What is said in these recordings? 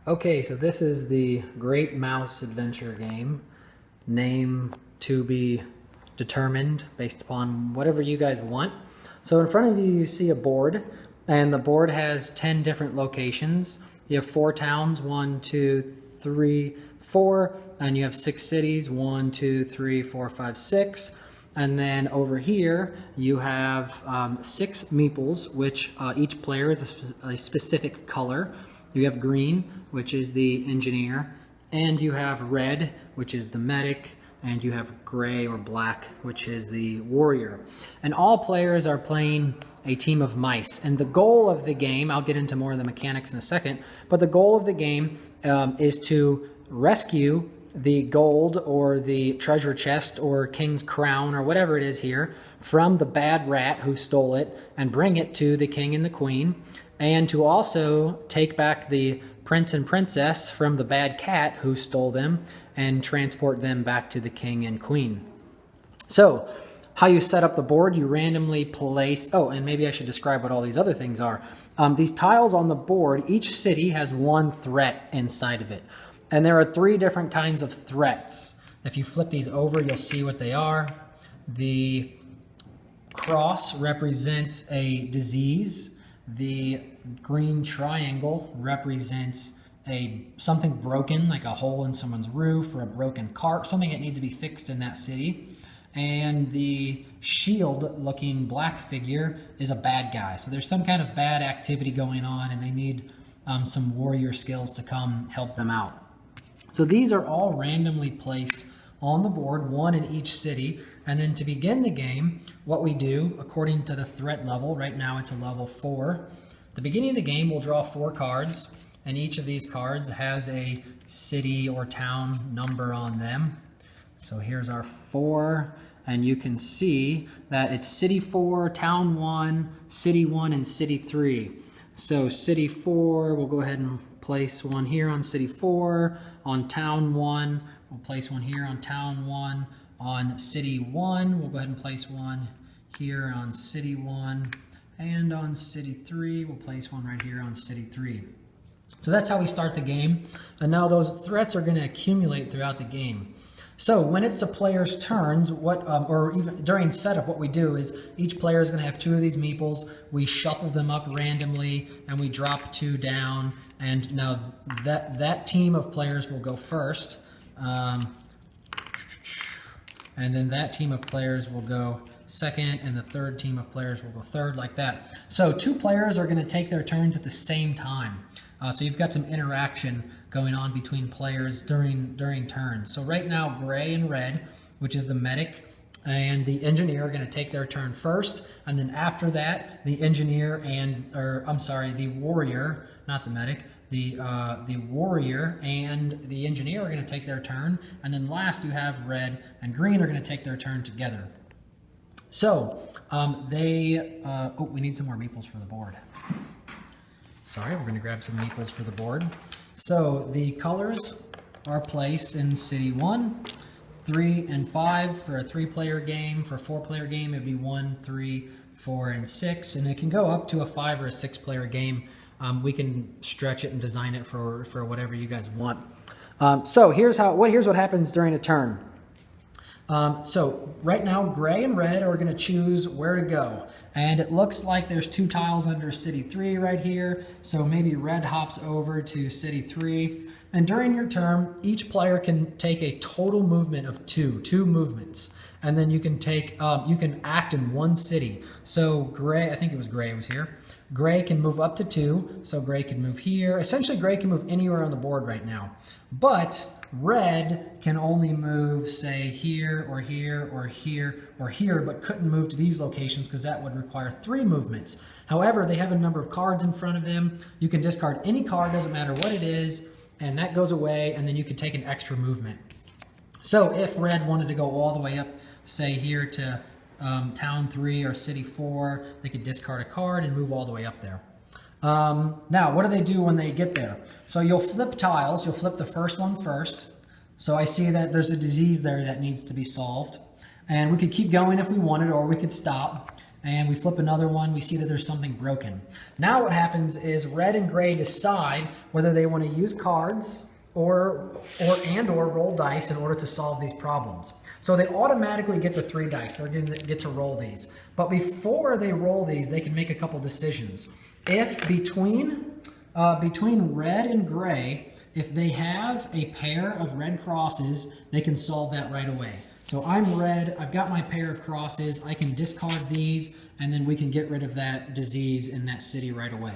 Okay, so this is the Great Mouse Adventure game. Name to be determined based upon whatever you guys want. So in front of you, you see a board, and the board has 10 different locations. You have 4 towns, 1, 2, 3, 4, and you have 6 cities, 1, 2, 3, 4, 5, 6. And then over here, you have 6 meeples, which each player is a specific color. You have green, which is the engineer, and you have red, which is the medic, and you have gray or black, which is the warrior. And all players are playing a team of mice. And the goal of the game, I'll get into more of the mechanics in a second, but the goal of the game is to rescue the gold or the treasure chest or king's crown or whatever it is here from the bad rat who stole it and bring it to the king and the queen, and to also take back the prince and princess from the bad cat who stole them and transport them back to the king and queen. So how you set up the board, you randomly place, oh, and maybe I should describe what all these other things are. These tiles on the board, each city has one threat inside of it. And there are 3 different kinds of threats. If you flip these over, you'll see what they are. The cross represents a disease. The green triangle represents something broken, like a hole in someone's roof or a broken cart, something that needs to be fixed in that city. And the shield-looking black figure is a bad guy. So there's some kind of bad activity going on, and they need some warrior skills to come help them out. So these are all randomly placed on the board, 1 in each city. And then to begin the game, what we do, according to the threat level, right now it's a level 4. At the beginning of the game, we'll draw 4 cards, and each of these cards has a city or town number on them. So here's our 4, and you can see that it's city 4, town 1, city 1, and city 3. So city 4, we'll go ahead and place one here on city 4, on town 1, we'll place one here on town 1, on city 1, we'll go ahead and place one here on city 1, and on city 3, we'll place one right here on city 3. So that's how we start the game, and now those threats are going to accumulate throughout the game. So when it's the player's turns, or even during setup, what we do is each player is going to have 2 of these meeples. We shuffle them up randomly, and we drop 2 down. And now that team of players will go first, and then that team of players will go second, and the third team of players will go third, like that. So 2 players are going to take their turns at the same time. So you've got some interaction going on between players during turns. So right now, gray and red, which is the medic and the engineer, are going to take their turn first, and then after that, the engineer the warrior, not the medic, the warrior and the engineer are going to take their turn, and then last you have red and green are going to take their turn together. So we need some more meeples for the board. Sorry, we're going to grab some meeples for the board. So the colors are placed in city 1, 3, and 5 for a 3-player game. For a 4-player game, it'd be 1, 3, 4, and 6, and it can go up to a 5 or a 6-player game. We can stretch it and design it for whatever you guys want. So here's what happens during a turn. So right now, gray and red are going to choose where to go. And it looks like there's 2 tiles under city 3 right here. So maybe red hops over to city 3. And during your turn, each player can take a total movement of 2 movements. And then you can take, you can act in 1 city. So gray, I think it was gray was here. Gray can move up to 2, so gray can move here. Essentially, gray can move anywhere on the board right now. But red can only move, say, here, or here, or here, or here, but couldn't move to these locations because that would require 3 movements. However, they have a number of cards in front of them. You can discard any card, doesn't matter what it is, and that goes away, and then you can take an extra movement. So if red wanted to go all the way up, say, here to town 3 or city 4, they could discard a card and move all the way up there. Now, what do they do when they get there? So you'll flip tiles. You'll flip the first one first. So I see that there's a disease there that needs to be solved. And we could keep going if we wanted, or we could stop. and we flip another one, we see that there's something broken. Now what happens is red and gray decide whether they want to use cards or roll dice in order to solve these problems. So they automatically get the 3 dice. They're going to get to roll these. But before they roll these, they can make a couple decisions. If between red and gray, if they have a pair of red crosses, they can solve that right away. So I'm red, I've got my pair of crosses, I can discard these, and then we can get rid of that disease in that city right away.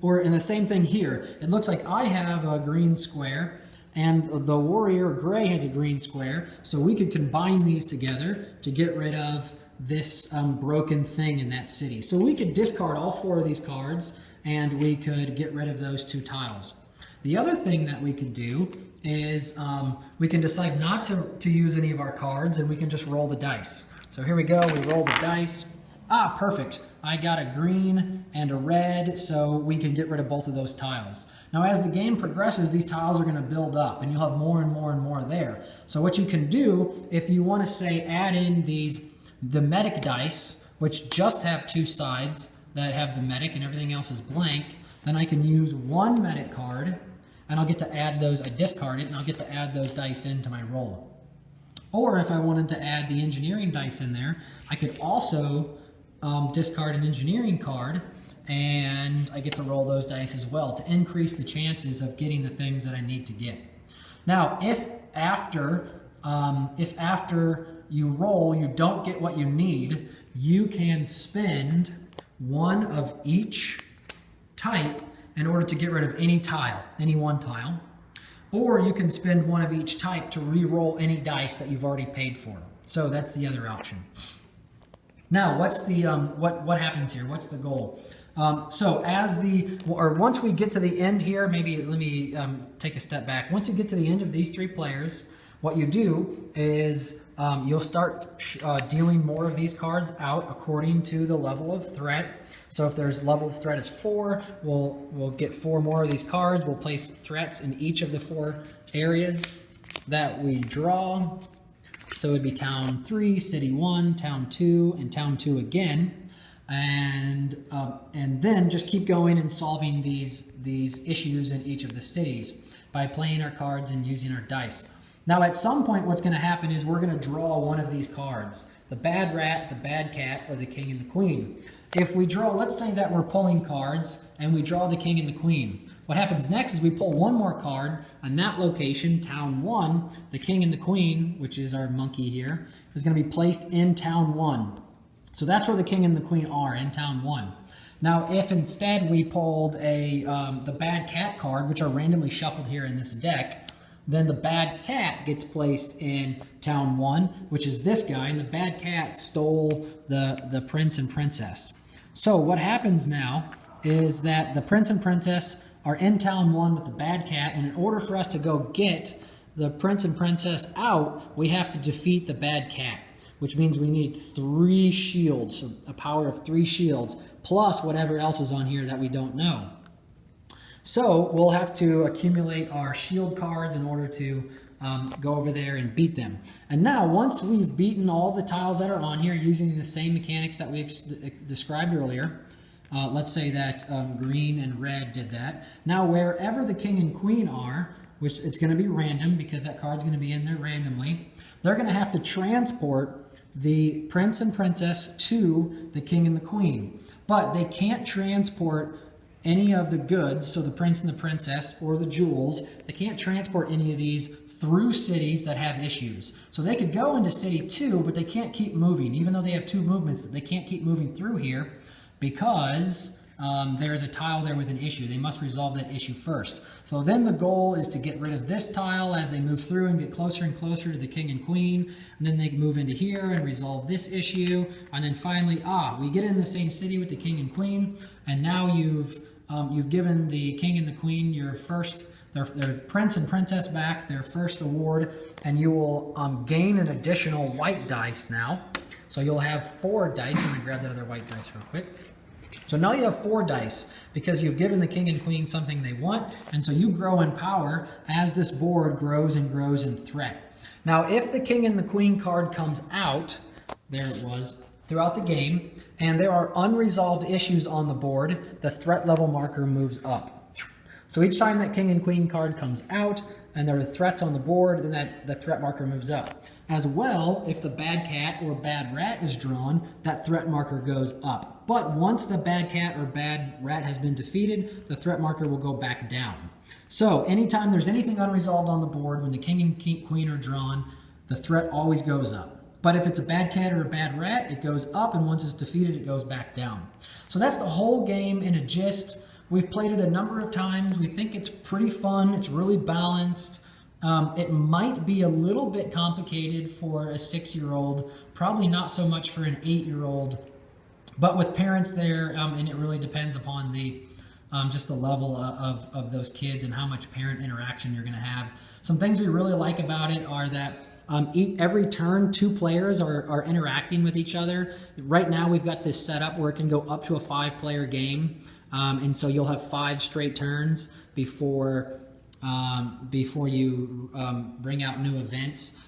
Or in the same thing here, it looks like I have a green square, and the warrior gray has a green square, so we could combine these together to get rid of this broken thing in that city. So we could discard all 4 of these cards, and we could get rid of those 2 tiles. The other thing that we could do is we can decide not to use any of our cards, and we can just roll the dice. So here we go, we roll the dice. Ah, perfect. I got a green and a red, so we can get rid of both of those tiles. Now, as the game progresses, these tiles are going to build up, and you'll have more and more and more there. So what you can do, if you want to say add in the medic dice, which just have 2 sides that have the medic and everything else is blank, then I can use 1 medic card, and I'll get to add those, I discard it, and I'll get to add those dice into my roll. Or if I wanted to add the engineering dice in there, I could also discard an engineering card, and I get to roll those dice as well to increase the chances of getting the things that I need to get. Now, if after you roll, you don't get what you need, you can spend 1 of each type in order to get rid of any tile, any 1 tile. Or you can spend 1 of each type to re-roll any dice that you've already paid for. So that's the other option. Now, what's the what happens here? What's the goal? So once we get to the end here, maybe let me take a step back. Once you get to the end of these 3 players, what you do is you'll start dealing more of these cards out according to the level of threat. So if there's level of threat is 4, we'll get 4 more of these cards. We'll place threats in each of the 4 areas that we draw. So it would be town 3, city 1, town 2, and town 2 again. And then just keep going and solving these issues in each of the cities by playing our cards and using our dice. Now at some point what's going to happen is we're going to draw 1 of these cards. The bad rat, the bad cat, or the king and the queen. If we draw, let's say that we're pulling cards and we draw the king and the queen. What happens next is we pull 1 more card on that location, town 1, the king and the queen, which is our monkey here, is going to be placed in town 1. So that's where the king and the queen are, in town 1. Now, if instead we pulled the bad cat card, which are randomly shuffled here in this deck, then the bad cat gets placed in town 1, which is this guy, and the bad cat stole the prince and princess. So what happens now is that the prince and princess are in town 1 with the bad cat, and in order for us to go get the prince and princess out, we have to defeat the bad cat, which means we need 3 shields, so a power of 3 shields, plus whatever else is on here that we don't know. So we'll have to accumulate our shield cards in order to go over there and beat them. And now, once we've beaten all the tiles that are on here using the same mechanics that we described earlier, let's say that green and red did that. Now, wherever the king and queen are, which it's going to be random because that card's going to be in there randomly, they're going to have to transport the prince and princess to the king and the queen. But they can't transport any of the goods, so the prince and the princess or the jewels, they can't transport any of these through cities that have issues. So they could go into city 2, but they can't keep moving. Even though they have 2 movements, they can't keep moving through here because there is a tile there with an issue. They must resolve that issue first. So then the goal is to get rid of this tile as they move through and get closer and closer to the king and queen. And then they can move into here and resolve this issue. And then finally, we get in the same city with the king and queen. And now you've given the king and the queen their prince and princess back, their first award, and you will gain an additional white dice now. So you'll have 4 dice. I'm going to grab that other white dice real quick. So now you have 4 dice because you've given the king and queen something they want, and so you grow in power as this board grows and grows in threat. Now, if the king and the queen card comes out, there it was, throughout the game, and there are unresolved issues on the board, the threat level marker moves up. So each time that king and queen card comes out and there are threats on the board, then the threat marker moves up. As well, if the bad cat or bad rat is drawn, that threat marker goes up. But once the bad cat or bad rat has been defeated, the threat marker will go back down. So anytime there's anything unresolved on the board, when the king and queen are drawn, the threat always goes up. But if it's a bad cat or a bad rat, it goes up, and once it's defeated, it goes back down. So that's the whole game in a gist. We've played it a number of times. We think it's pretty fun. It's really balanced. It might be a little bit complicated for a 6-year-old, probably not so much for an 8-year-old, but with parents there, and it really depends upon the just the level of those kids and how much parent interaction you're going to have. Some things we really like about it are that every turn, 2 players are interacting with each other. Right now, we've got this set up where it can go up to a 5-player game, and so you'll have 5 straight turns before you bring out new events.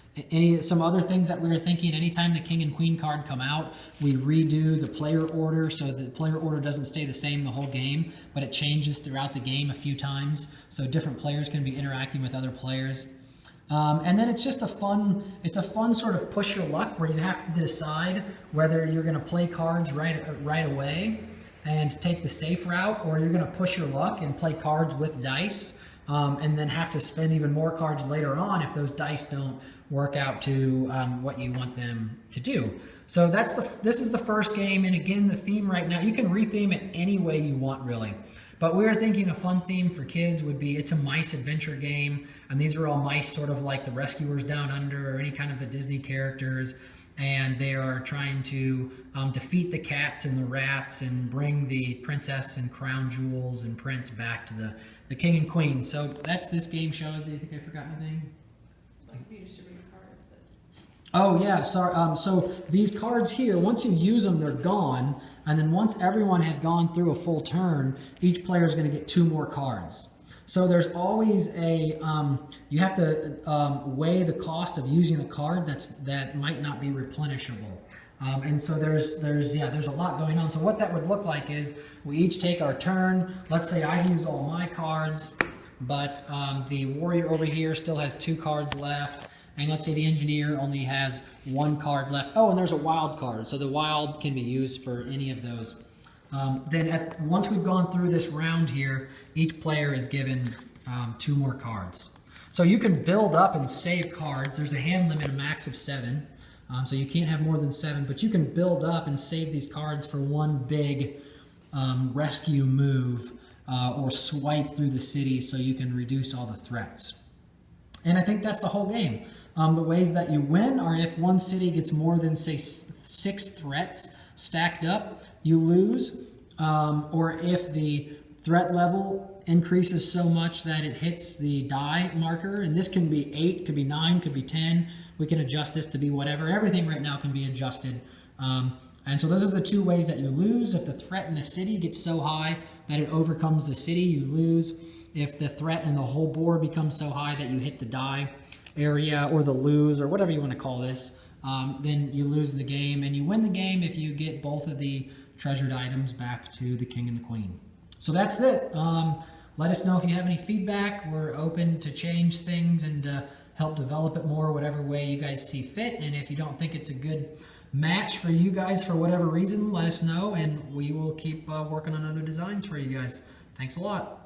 Some other things that we were thinking, anytime the king and queen card come out, we redo the player order so the player order doesn't stay the same the whole game, but it changes throughout the game a few times, so different players can be interacting with other players. And then it's just a fun sort of push your luck where you have to decide whether you're going to play cards right away and take the safe route, or you're going to push your luck and play cards with dice, and then have to spend even more cards later on if those dice don't work out to what you want them to do. So this is the first game, and again, the theme right now, you can retheme it any way you want, really. But we were thinking a fun theme for kids would be, it's a mice adventure game, and these are all mice sort of like the Rescuers Down Under or any kind of the Disney characters, and they are trying to defeat the cats and the rats and bring the princess and crown jewels and prince back to the king and queen. So that's this game show. Do you think I forgot anything? Oh yeah, sorry. So these cards here, once you use them, they're gone. And then once everyone has gone through a full turn, each player is going to get 2 more cards. So there's always you have to weigh the cost of using a card that might not be replenishable. And so there's a lot going on. So what that would look like is we each take our turn. Let's say I've used all my cards, but the warrior over here still has 2 cards left. And let's say the engineer only has 1 card left. Oh, and there's a wild card. So the wild can be used for any of those. Once we've gone through this round here, each player is given 2 more cards. So you can build up and save cards. There's a hand limit, a max of 7. So you can't have more than 7, but you can build up and save these cards for one big rescue move or swipe through the city so you can reduce all the threats. And I think that's the whole game. The ways that you win are if one city gets more than, say, 6 threats stacked up, you lose. Or if the threat level increases so much that it hits the die marker, and this can be 8, could be 9, could be 10. We can adjust this to be whatever. Everything right now can be adjusted. And so those are the 2 ways that you lose. If the threat in a city gets so high that it overcomes the city, you lose. If the threat in the whole board becomes so high that you hit the die area or the lose or whatever you want to call this, then you lose the game. And you win the game if you get both of the treasured items back to the king and the queen. So that's it. Let us know if you have any feedback. We're open to change things and help develop it more, whatever way you guys see fit. And if you don't think it's a good match for you guys for whatever reason, let us know, and we will keep working on other designs for you guys. Thanks a lot.